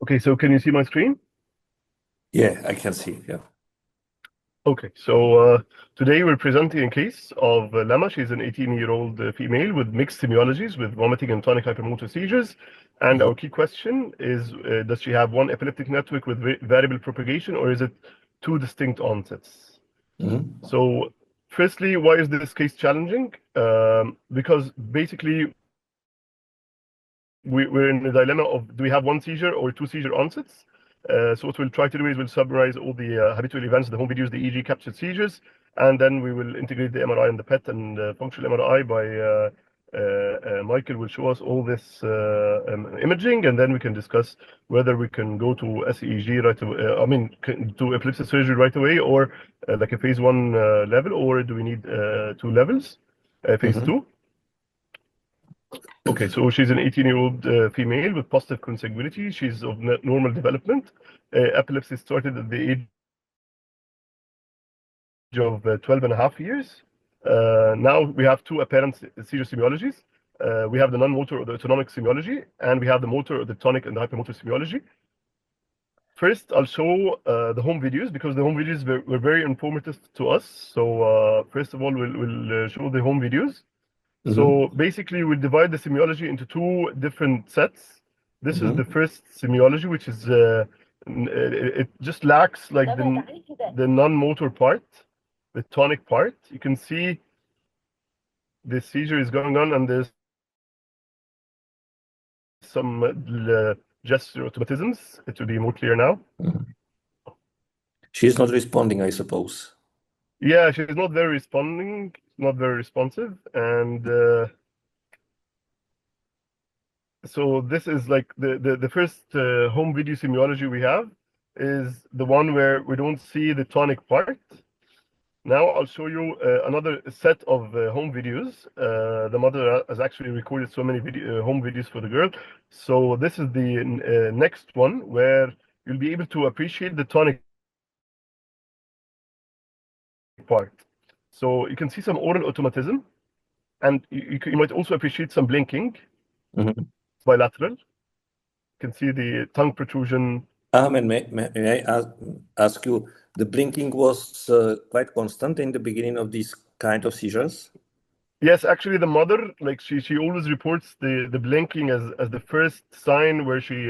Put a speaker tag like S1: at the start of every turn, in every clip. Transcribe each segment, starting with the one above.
S1: Okay, so can you see my screen?
S2: Yeah, I can see. Yeah.
S1: Okay, so today we're presenting a case of Lama. She's an 18-year-old female with mixed semiologies with vomiting and tonic hypermotor seizures. And our key question is, does she have one epileptic network with variable propagation, or is it two distinct onsets? So firstly, why is this case challenging? Because basically we're in the dilemma of, do we have one seizure or two seizure onsets? So what we'll try to do is we'll summarize all the habitual events, the home videos, the EEG captured seizures, and then we will integrate the MRI and the PET and functional MRI by Michael will show us all this imaging, and then we can discuss whether we can go to sEEG right away, to epilepsy surgery right away, or like a phase 1 level, or do we need 2 levels, phase 2? Okay, so she's an 18-year-old female with positive consanguinity. She's of normal development. Epilepsy started at the age of 12 and a half years. Now we have two apparent seizure semiologies. We have the non-motor or the autonomic semiology, and we have the motor or the tonic and the hypermotor semiology. First, I'll show the home videos, because the home videos were very informative to us. So first of all, we'll show the home videos. So basically, we divide the semiology into two different sets. This is the first semiology, which is it just lacks like the non-motor part, the tonic part. You can see the seizure is going on, and there's some gesture automatisms. It will be more clear now.
S2: She's not responding, I suppose.
S1: Yeah, she's not very responding, not very responsive, and so this is like the first home video semiology we have is the one where we don't see the tonic part. Now I'll show you another set of home videos. The mother has actually recorded so many home videos for the girl. So this is the next one where you'll be able to appreciate the tonic part. So you can see some oral automatism, and you might also appreciate some blinking, bilateral. You can see the tongue protrusion.
S2: Ahmed, may I ask you, the blinking was quite constant in the beginning of these kind of seizures?
S1: Yes, actually, the mother, like she always reports the blinking as the first sign where she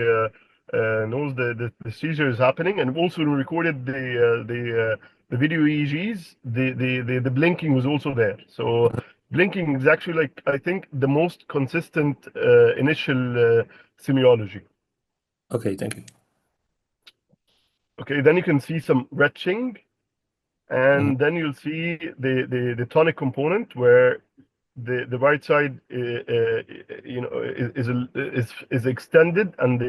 S1: knows the seizure is happening. And also recorded the video EEGs, the blinking was also there. So blinking is actually, like, I think, the most consistent initial semiology.
S2: Okay, thank you.
S1: Okay, then you can see some retching, and then you'll see the tonic component where the right side is extended, and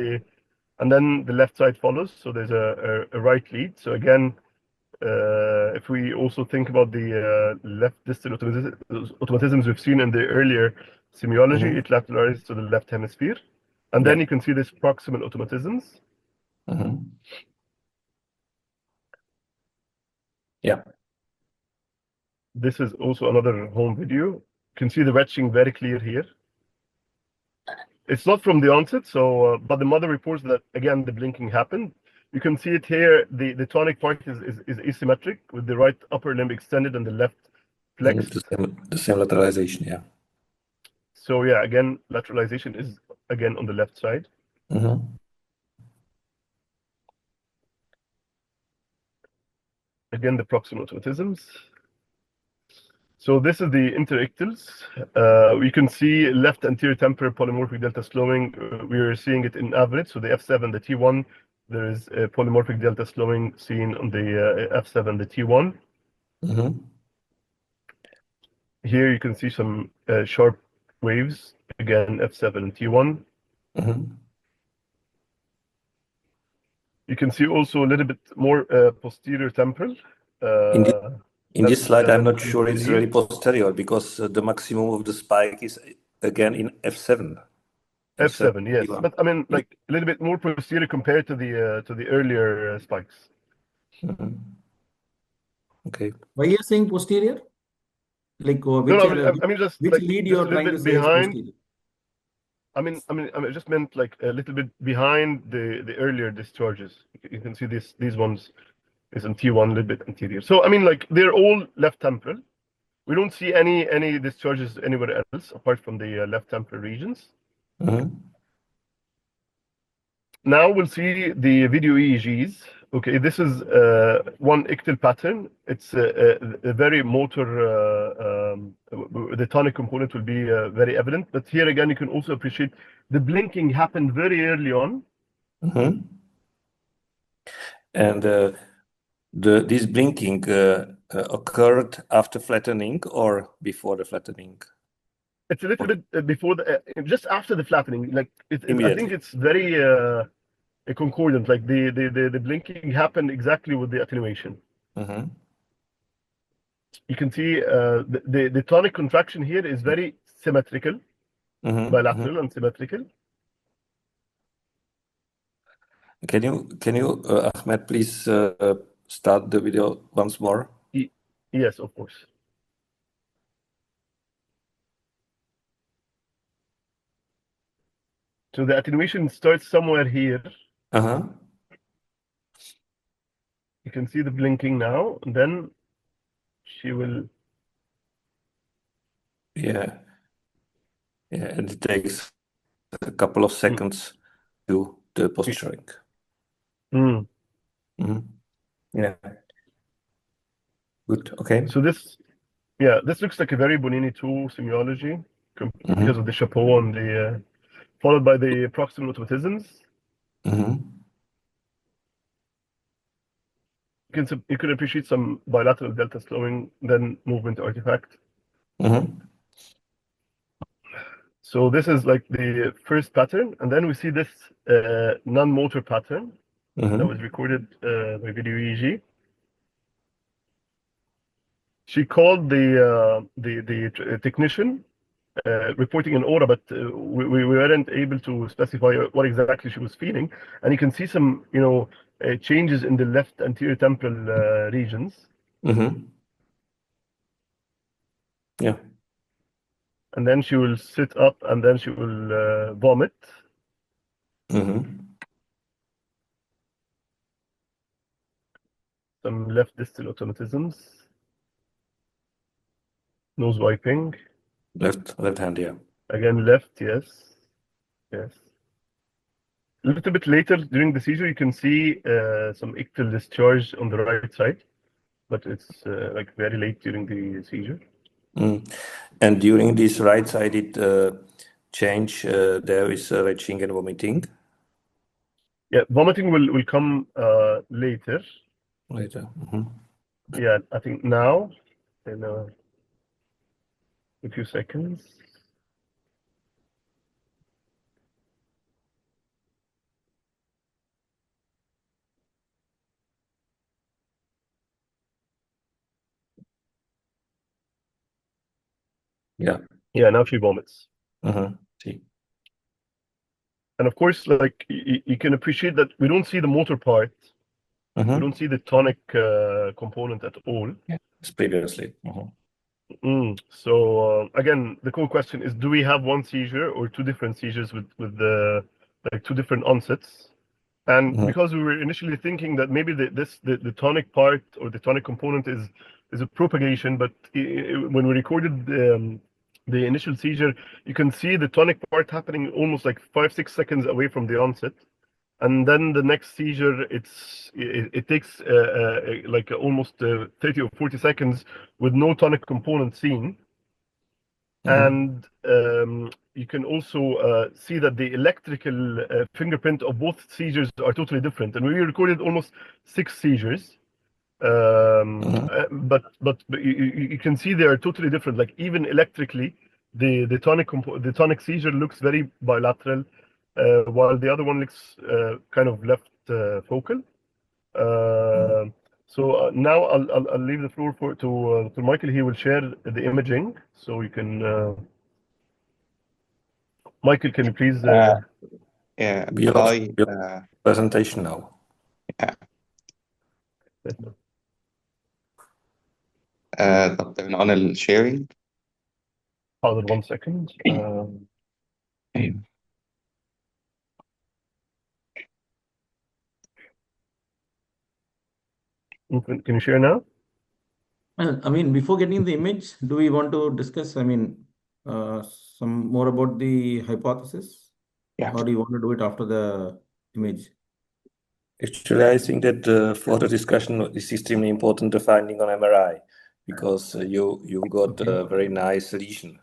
S1: then the left side follows. So there's a right lead. So again, if we also think about the left distal automatisms we've seen in the earlier semiology, it lateralizes to the left hemisphere, and then you can see this proximal automatisms.
S2: Yeah.
S1: This is also another home video. You can see the retching very clear here. It's not from the onset, so but the mother reports that again the blinking happened. You can see it here. The tonic part is asymmetric, with the right upper limb extended and the left flexed.
S2: The same lateralization, yeah.
S1: So yeah, again, lateralization is again on the left side. Again, the proximal automatisms. So this is the interictals. We can see left anterior temporal polymorphic delta slowing. We are seeing it in average. So the F7, the T1, there is a polymorphic delta slowing seen on the F7, the T1. Here you can see some sharp waves, again, F7 and T1. You can see also a little bit more posterior temporal.
S2: In this slide, I'm not sure it's really posterior, because the maximum of the spike is again in F7.
S1: F7, yes, but I mean, like a little bit more posterior compared to the earlier spikes.
S2: Okay.
S3: Why are you saying posterior? Like
S1: Which
S3: just
S1: lead you're trying to say behind? I just meant like a little bit behind the earlier discharges. You can see these ones is in T1, a little bit anterior. So I mean, like they're all left temporal. We don't see any discharges anywhere else apart from the left temporal regions. Now we'll see the video EEGs. Okay, this is one ictal pattern. It's a very motor, the tonic component will be very evident, but here again, you can also appreciate the blinking happened very early on.
S2: And this blinking occurred after flattening or before the flattening?
S1: It's a little bit before just after the flattening. Like I think it's very concordant. Like the blinking happened exactly with the attenuation. You can see the tonic contraction here is very symmetrical, bilateral and symmetrical.
S2: Can you Ahmed, please start the video once more?
S1: Yes, of course. So the attenuation starts somewhere here. You can see the blinking now, and then she will.
S2: Yeah, and it takes a couple of seconds to the posturing. Yeah. Good. Okay.
S1: So this looks like a very Bonini 2 semiology because of the chapeau and the followed by the proximal automatisms. You can appreciate some bilateral delta slowing, then movement artifact. So this is like the first pattern, and then we see this non-motor pattern that was recorded by video EEG. She called the technician reporting an aura, but we weren't able to specify what exactly she was feeling. And you can see some, changes in the left anterior temporal regions.
S2: Yeah.
S1: And then she will sit up, and then she will vomit. Some left distal automatisms. Nose wiping.
S2: Left hand, yeah.
S1: Again, left, yes. A little bit later during the seizure, you can see some ictal discharge on the right side, but it's like very late during the seizure.
S2: And during this right-sided change, there is retching and vomiting.
S1: Yeah, vomiting will come later.
S2: Later.
S1: Yeah, I think now in a few seconds.
S2: Yeah.
S1: Yeah, now she vomits.
S2: See.
S1: And of course, like you can appreciate that we don't see the motor part. We don't see the tonic component at all.
S2: Yeah, it's previously.
S1: So again, the core question is: do we have one seizure or two different seizures with the like two different onsets? And because we were initially thinking that maybe the tonic part or the tonic component is a propagation, but when we recorded the initial seizure, you can see the tonic part happening almost like 5-6 seconds away from the onset, and then the next seizure it takes like almost 30 or 40 seconds with no tonic component seen. And you can also see that the electrical fingerprint of both seizures are totally different. And we recorded almost 6 seizures, but you can see they are totally different. Like even electrically, the tonic seizure looks very bilateral, while the other one looks kind of left focal. So now I'll leave the floor to Michael. He will share the imaging, so you can. Michael, can you please?
S3: Yeah.
S2: Hi. Presentation now.
S3: Yeah. طب turn on sharing.
S1: Hold on 1 second.
S3: أيوه.
S1: Can you share now?
S4: I mean, before getting the image, do we want to discuss, some more about the hypothesis?
S3: Yeah.
S4: Or do you want to do it after the image?
S2: Actually, I think that for the discussion, it's extremely important the finding on MRI, because you got a very nice lesion.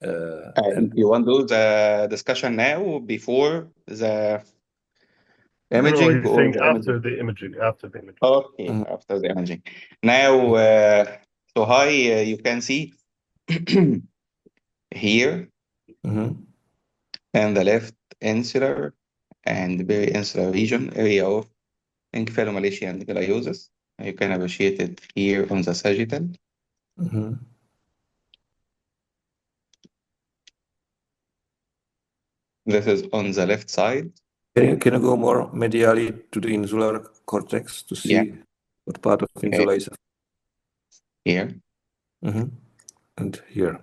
S2: And
S3: You want to do the discussion now before the
S1: No,
S3: imaging
S1: he's
S3: or
S1: saying
S3: the
S1: after
S3: imaging?
S1: the imaging. After the imaging.
S3: Okay, after the imaging. Now, so hi, you can see here in the left insular and peri-insular region area of encephalomalacia and gliosis. You can appreciate it here on the sagittal. This is on the left side.
S2: Can you go more medially to the insular cortex to see what part of insula is
S3: here?
S2: And here.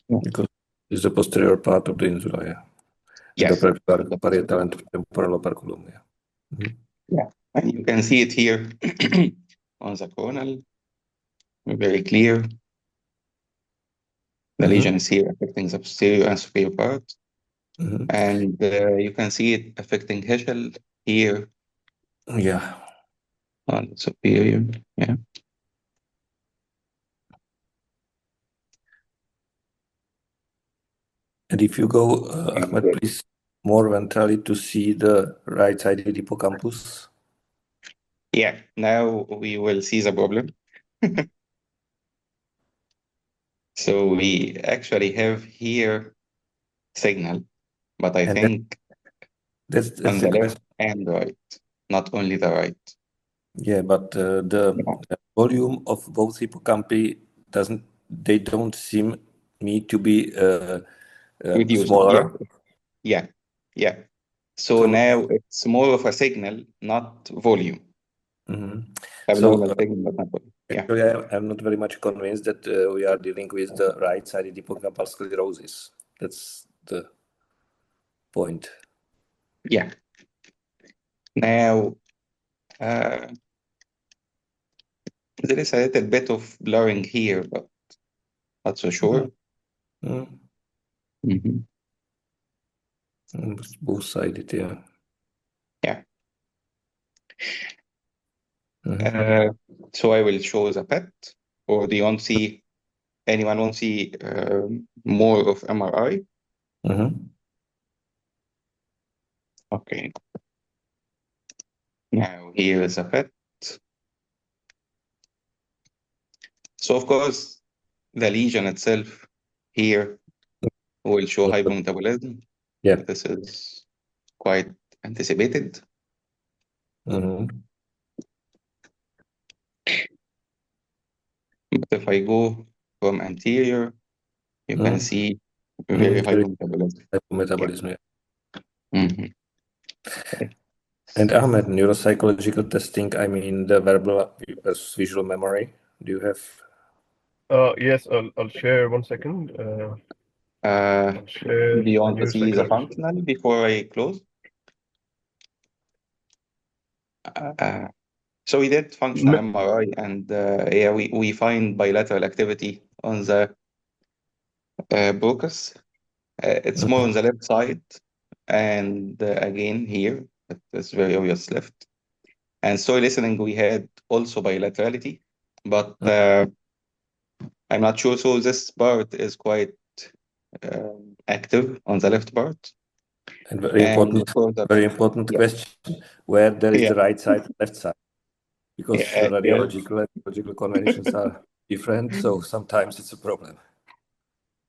S2: Because it's the posterior part of the insula, yeah.
S3: Yes.
S2: The parietal and temporal operculum, yeah.
S3: Yeah, and you can see it here on the coronal, very clear. The lesion is here affecting the posterior and superior part. And you can see it affecting Heschel here.
S2: Yeah.
S3: On the superior, yeah.
S2: And if you go, Ahmed, please, more ventrally to see the right-sided hippocampus.
S3: Yeah, now we will see the problem. So we actually have here signal, but I think
S2: that's
S3: on the
S2: the
S3: left and right, not only the right.
S2: Yeah, but the volume of both hippocampi they don't seem me to be
S3: Reduced.
S2: smaller.
S3: Yeah. So now it's more of a signal, not volume. Abnormal signal, but not volume.
S2: Actually, I'm not very much convinced that we are dealing with the right-sided hippocampal sclerosis. That's the point.
S3: Yeah. Now, there is a little bit of blurring here, but not so sure.
S2: Both-sided, yeah.
S3: Yeah. So I will show the PET, or do you want to see, anyone want to see more of MRI? Okay. Now here is a PET. So of course, the lesion itself here will show hypometabolism.
S2: Yeah.
S3: This is quite anticipated. But if I go from anterior, you can see very hypometabolism.
S2: Hypometabolism, yeah. And Ahmed, neuropsychological testing, I mean the verbal versus visual memory. Do you have?
S1: Yes, I'll share 1 second.
S3: Do you want to see the functional before I close? So we did functional MRI, and yeah, we find bilateral activity on the Broca's. It's more on the left side, and again here, it's very obvious left. And story listening, we had also bilaterality, but I'm not sure. So this part is quite active on the left part.
S2: And very important question: where there is the right side, left side, because radiological and logical conventions are different, so sometimes it's a problem.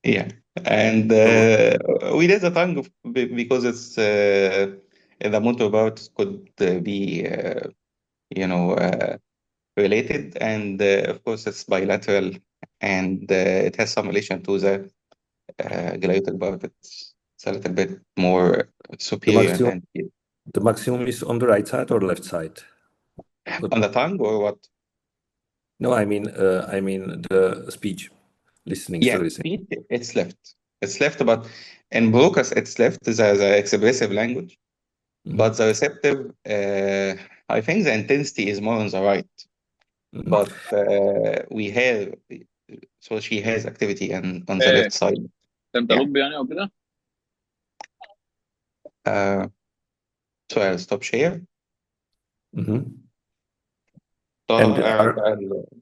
S3: Yeah, and we did the tongue because it's the motor part could be related, and of course it's bilateral, and it has some relation to the gliotic part. It's a little bit more superior.
S2: The maximum is on the right side or left side?
S3: On the tongue or what?
S2: No, I mean the speech, listening.
S3: Yeah, speech, it's left. It's left, but in Broca's it's left, the expressive language, but the receptive I think the intensity is more on the right, but we have, so she has activity on the left side.
S5: تنتالوب يعني او كده.
S3: So I'll stop share.
S2: And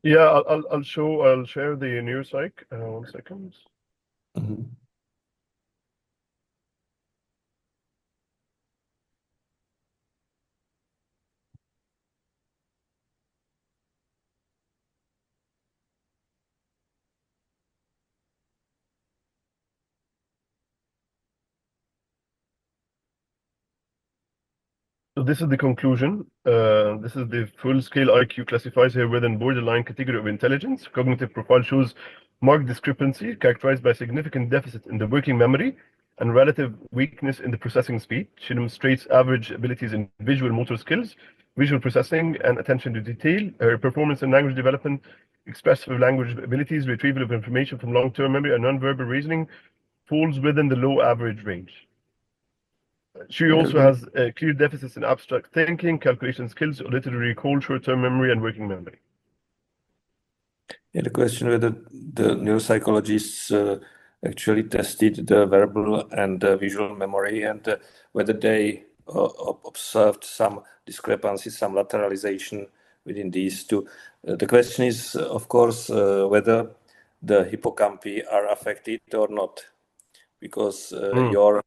S1: yeah, I'll share the neuropsych. 1 second. So this is the conclusion. This is the full-scale IQ classifies here within borderline category of intelligence. Cognitive profile shows marked discrepancy characterized by significant deficit in the working memory and relative weakness in the processing speed. She demonstrates average abilities in visual motor skills, visual processing, and attention to detail. Her performance in language development, expressive language abilities, retrieval of information from long-term memory, and nonverbal reasoning falls within the low average range. She also has clear deficits in abstract thinking, calculation skills, auditory recall, short-term memory, and working memory.
S2: Yeah, the question whether the neuropsychologists actually tested the verbal and visual memory and whether they observed some discrepancies, some lateralization within these two. The question is, of course, whether the hippocampi are affected or not, because your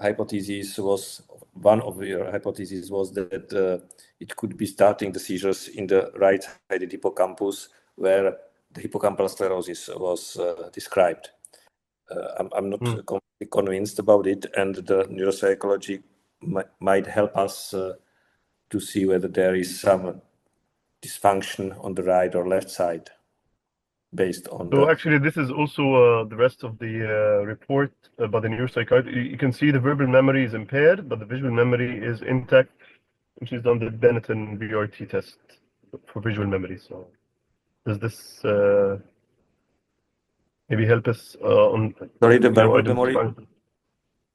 S2: hypothesis was, one of your hypotheses was that it could be starting the seizures in the right-sided hippocampus where the hippocampal sclerosis was described. I'm not completely convinced about it, and the neuropsychology might help us to see whether there is some dysfunction on the right or left side based on
S1: So actually, this is also the rest of the report by the neuropsychiatrist. You can see the verbal memory is impaired, but the visual memory is intact, which is on the Benetton VRT test for visual memory. So does this maybe help us on...
S2: Sorry, the verbal memory?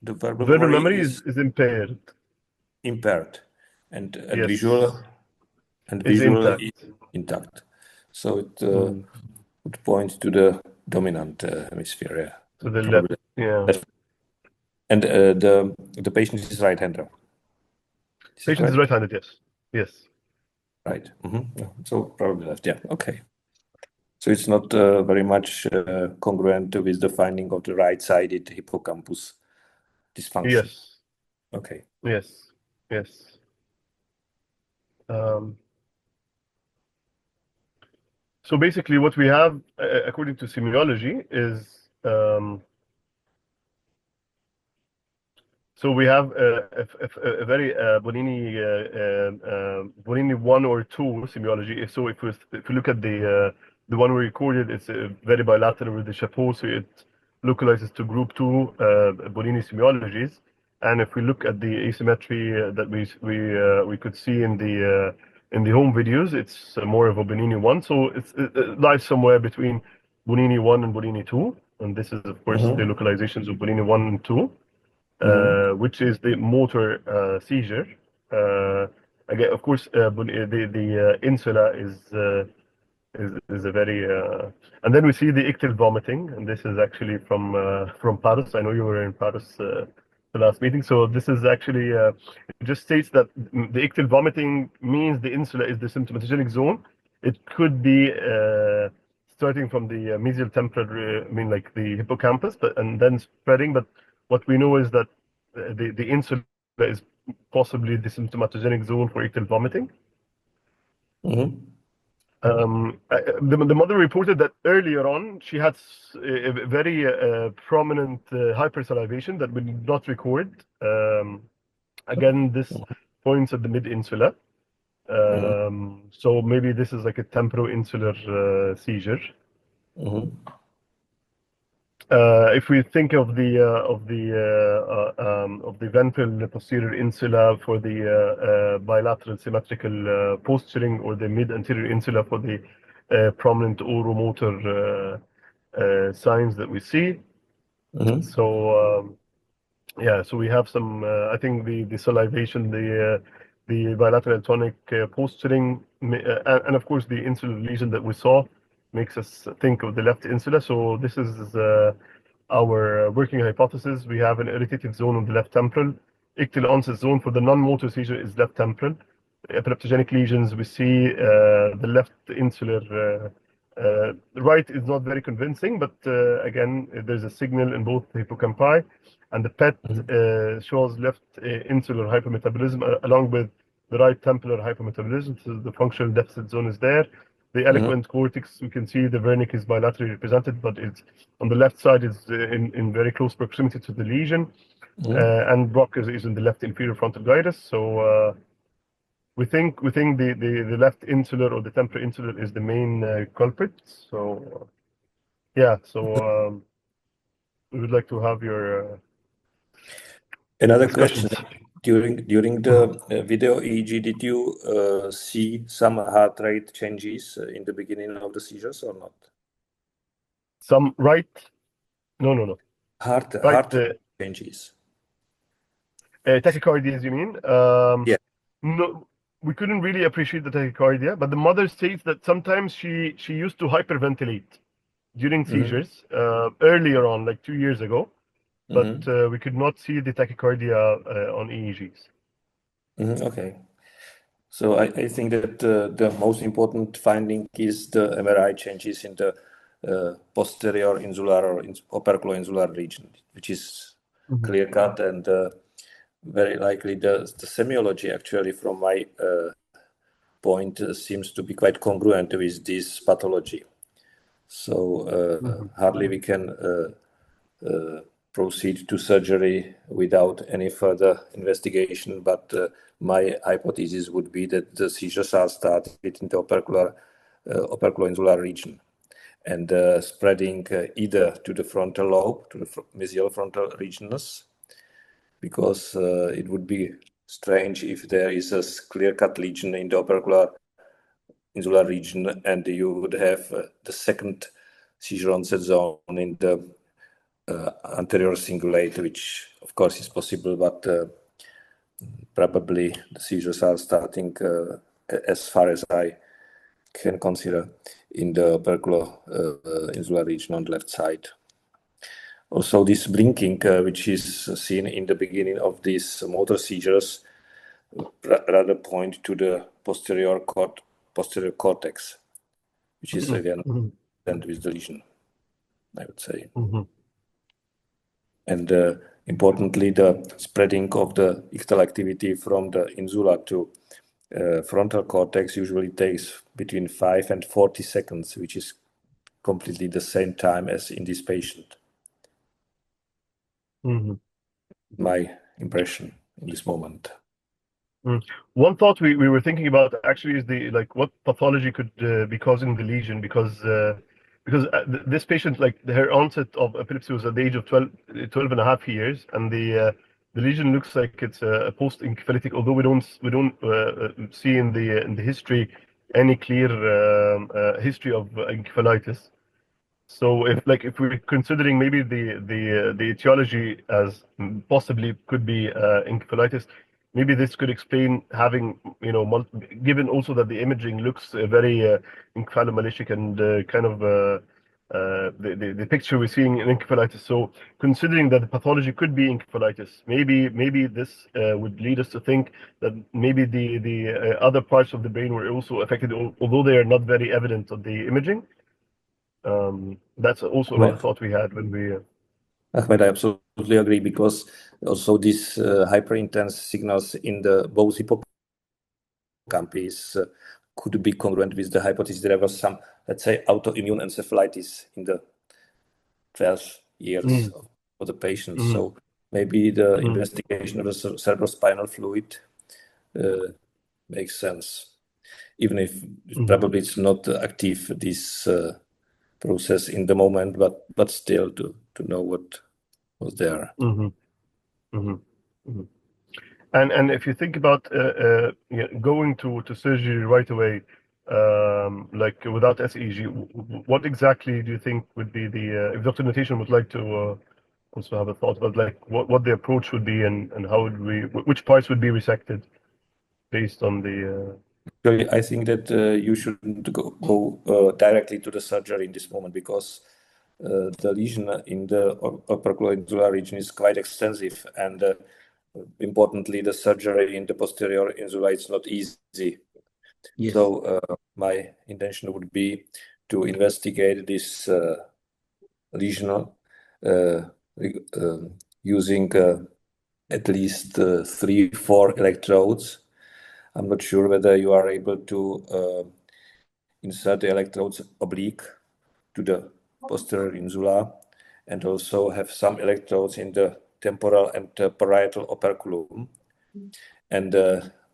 S1: The verbal memory is impaired.
S2: Impaired. And
S1: yes.
S2: visual is intact. So it would point to the dominant hemisphere. Yeah.
S1: To the left, yeah.
S2: And the patient is right-hander.
S1: Patient is right-handed, yes. Yes.
S2: Right. So probably left, yeah. Okay. So it's not very much congruent with the finding of the right-sided hippocampus dysfunction.
S1: Yes.
S2: Okay.
S1: Yes. Yes. So basically what we have, according to semiology, is so we have a very Bonini 1 or 2 semiology. So if we look at the one we recorded, it's very bilateral with the chapeau, so it localizes to group 2 Bonini semiologies. And if we look at the asymmetry that we could see in the home videos, it's more of a Bonini 1. So it lies somewhere between Bonini 1 and Bonini 2. And this is, of course, the localizations of Bonini 1 and 2. Which is the motor seizure. Again, of course, the insula is a very, and then we see the ictal vomiting, and this is actually from Paris. I know you were in Paris the last meeting, so this is actually it just states that the ictal vomiting means the insula is the symptomatogenic zone. It could be starting from the mesial temporal, like the hippocampus, and then spreading. But what we know is that the insula is possibly the symptomatogenic zone for ictal vomiting. The mother reported that earlier on she had a very prominent hypersalivation that we did not record. Again, this points at the mid-insula. So maybe this is like a temporo-insular seizure. If we think of the ventral posterior insula for the bilateral symmetrical posturing, or the mid-anterior insula for the prominent oromotor signs that we see. So yeah, so we have some. I think the salivation, the the bilateral tonic posturing, and of course the insular lesion that we saw makes us think of the left insula. So this is our working hypothesis. We have an irritative zone on the left temporal. Ictal onset zone for the non-motor seizure is left temporal. Epileptogenic lesions, we see the left insular. Right is not very convincing, but again, there's a signal in both hippocampi, and the PET shows left insular hypermetabolism along with the right temporal hypermetabolism. So the functional deficit zone is there. The eloquent cortex, we can see the Wernicke is bilaterally represented, but it's on the left side is in very close proximity to the lesion, and Brock is in the left inferior frontal gyrus. So we think the left insular or the temporal insular is the main culprit. So yeah, so we would like to have your
S2: another
S1: discussions.
S2: question. During the video EEG, did you see some heart rate changes in the beginning of the seizures or not?
S1: Some right? No.
S2: Heart changes.
S1: Tachycardia, you mean?
S2: Yeah.
S1: No, we couldn't really appreciate the tachycardia, but the mother states that sometimes she used to hyperventilate during seizures earlier on, like 2 years ago, but we could not see the tachycardia on EEGs.
S2: Okay. So I think that the most important finding is the MRI changes in the posterior insular or operculoinsular region, which is clear cut and very likely the semiology actually from my point seems to be quite congruent with this pathology. So hardly we can proceed to surgery without any further investigation, but my hypothesis would be that the seizures are started in the operculoinsular region and spreading either to the frontal lobe, to the mesial frontal regions, because it would be strange if there is a clear-cut lesion in the operculoinsular region and you would have the second seizure onset zone in the anterior cingulate, which of course is possible, but probably the seizures are starting, as far as I can consider, in the operculoinsular region on the left side. Also, this blinking, which is seen in the beginning of these motor seizures, rather point to the posterior cortex, which is again with the lesion, I would say. And importantly, the spreading of the ictal activity from the insula to frontal cortex usually takes between 5 and 40 seconds, which is completely the same time as in this patient. My impression in this moment.
S1: One thought we were thinking about actually is what pathology could be causing the lesion, because this patient, her onset of epilepsy was at the age of 12 and a half years, and the lesion looks like it's a post-encephalitic, although we don't see in the history any clear history of encephalitis. So if we're considering maybe the etiology as possibly could be encephalitis, maybe this could explain having, given also that the imaging looks very encephalomyelitic and kind of the picture we're seeing in encephalitis. So considering that the pathology could be encephalitis, maybe this would lead us to think that maybe the other parts of the brain were also affected, although they are not very evident on the imaging. That's also another thought we had when we.
S2: Ahmed, I absolutely agree, because also these hyperintense signals in the both hippocampus could be congruent with the hypothesis there was some, let's say, autoimmune encephalitis in the 12 years of the patient. So maybe the investigation of the cerebrospinal fluid makes sense, even if probably it's not active, this process in the moment, but still to know what was there.
S1: And if you think about going to surgery right away, without sEEG, what exactly do you think would be the if Dr. Notation would like to also have a thought about what the approach would be and how would which parts would be resected? based on the.
S2: Actually, I think that you shouldn't go directly to the surgery in this moment because the lesion in the upper insular region is quite extensive, and importantly, the surgery in the posterior insula is not easy.
S4: Yes.
S2: So my intention would be to investigate this lesion using at least 3-4 electrodes. I'm not sure whether you are able to insert the electrodes oblique to the posterior insula and also have some electrodes in the temporal and parietal operculum. And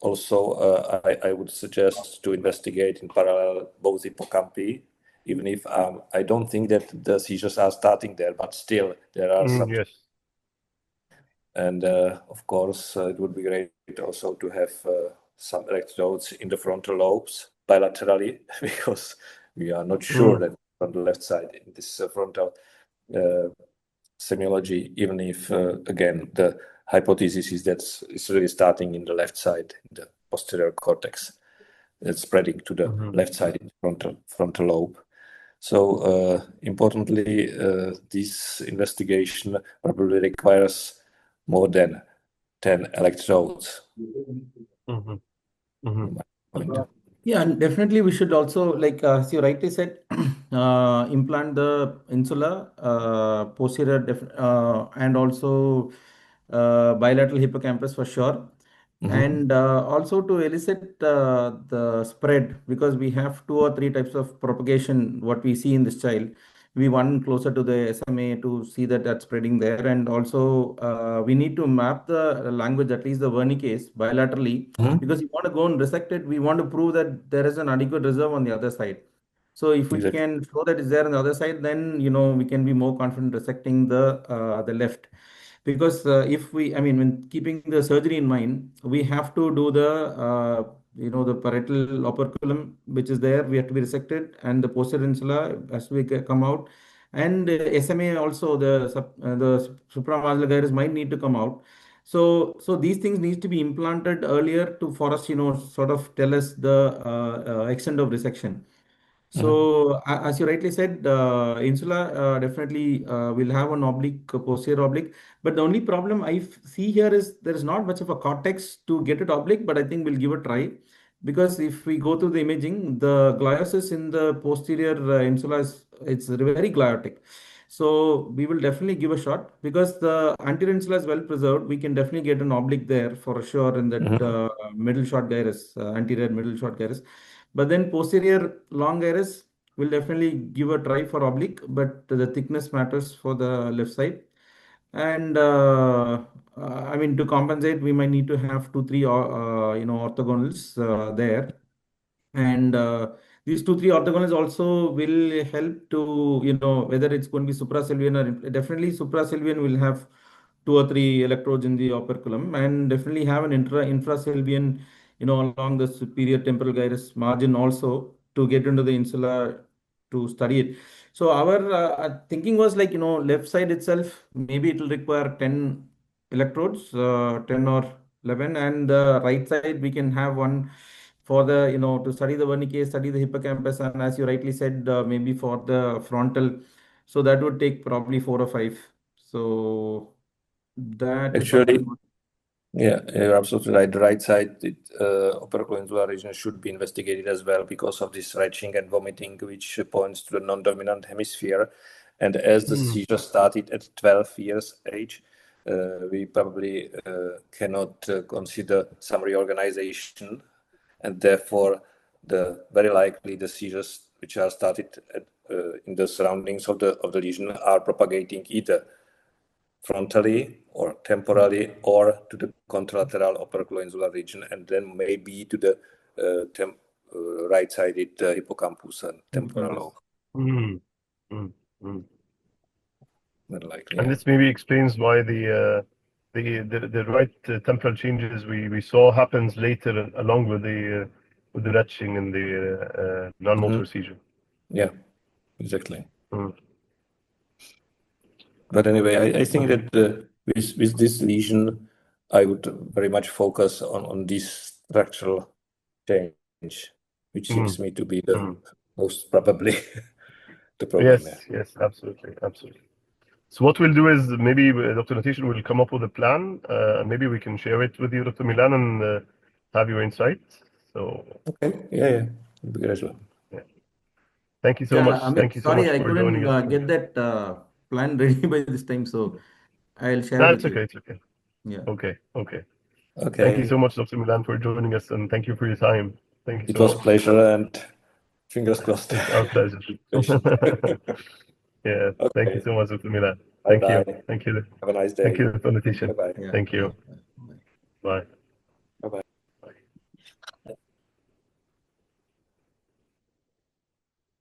S2: also, I would suggest to investigate in parallel both hippocampi, even if I don't think that the seizures are starting there, but still there are some.
S1: Yes.
S2: And of course, it would be great also to have some electrodes in the frontal lobes bilaterally, because we are not sure that on the left side in this frontal semiology, even if, again, the hypothesis is that it's really starting in the left side, in the posterior cortex. It's spreading to the left side in the frontal lobe. So importantly, this investigation probably requires more than 10 electrodes.
S4: Yeah, and definitely we should also, like as you rightly said, implant the insula, posterior, and also bilateral hippocampus for sure. And also to elicit the spread, because we have 2 or 3 types of propagation, what we see in this child. We want closer to the SMA to see that that's spreading there. And also we need to map the language, at least the Wernicke's bilaterally, because you want to go and resect it. We want to prove that there is an adequate reserve on the other side. So if we can show that it's there on the other side, then we can be more confident resecting the left. Because if we, I mean, when keeping the surgery in mind, we have to do the parietal operculum, which is there. We have to be resected, and the posterior insula as we come out, and SMA also, the supramuscular gyrus might need to come out. So these things need to be implanted earlier for us, sort of tell us the extent of resection. So, as you rightly said, insula definitely will have an oblique, posterior oblique. But the only problem I see here is there is not much of a cortex to get it oblique, but I think we'll give a try. Because if we go through the imaging, the gliosis in the posterior insula it's very gliotic. So we will definitely give a shot, because the anterior insula is well preserved. We can definitely get an oblique there for sure in that middle short gyrus, anterior middle short gyrus. But then posterior long gyrus will definitely give a try for oblique, but the thickness matters for the left side. And I mean, to compensate, we might need to have 2, 3 orthogonals there. And these 2, 3 orthogonals also will help to, whether it's going to be suprasylvian or definitely suprasylvian will have 2 or 3 electrodes in the operculum, and definitely have an infrasylvian, along the superior temporal gyrus margin also, to get into the insula to study it. So our thinking was like, left side itself, maybe it will require 10 electrodes, 10 or 11, and the right side we can have one for the, to study the Wernicke, study the hippocampus, and as you rightly said, maybe for the frontal. So that would take probably 4 or 5. So that is
S2: Actually,
S4: something.
S2: yeah, you're absolutely right. The right side, operculoinsular region, should be investigated as well because of this retching and vomiting, which points to the non-dominant hemisphere. And as the seizure started at 12 years age, we probably cannot consider some reorganization, and therefore very likely the seizures which are started in the surroundings of the lesion are propagating either frontally or temporally or to the contralateral operculoinsular region, and then maybe to the right-sided hippocampus and temporal lobe. Likely,
S1: and this maybe explains why the right temporal changes we saw happens later along with the retching and the non-motor seizure.
S2: Yeah, exactly. But anyway, I think that with this lesion, I would very much focus on these structural change, which seems me to be the
S1: Mm.
S2: most probably the problem.
S1: Yes, absolutely. So what we'll do is maybe Dr. Natish will come up with a plan. Maybe we can share it with you, Dr. Milan, and have your insights. So
S2: Okay, yeah, it'd be great as well.
S1: thank you so much.
S4: Amit,
S1: Thank you so
S4: sorry,
S1: much
S4: I
S1: for
S4: couldn't
S1: joining us.
S4: get that plan ready by this time, so I'll share
S1: No,
S4: it
S1: it's
S4: with
S1: okay.
S4: you.
S1: It's okay.
S4: Yeah.
S1: Okay.
S2: Okay.
S1: Thank you so much, Dr. Milan, for joining us, and thank you for your time. Thank you
S2: It
S1: so
S2: was
S1: much.
S2: pleasure, and fingers crossed.
S1: It's our pleasure. Yeah.
S2: Okay.
S1: Thank you so much, Dr. Milan.
S2: Bye-bye.
S1: Thank you.
S2: Have a nice day.
S1: Thank you, Dr. Natish.
S2: Bye-bye.
S4: Yeah.
S1: Thank you.
S4: Bye.
S1: Bye.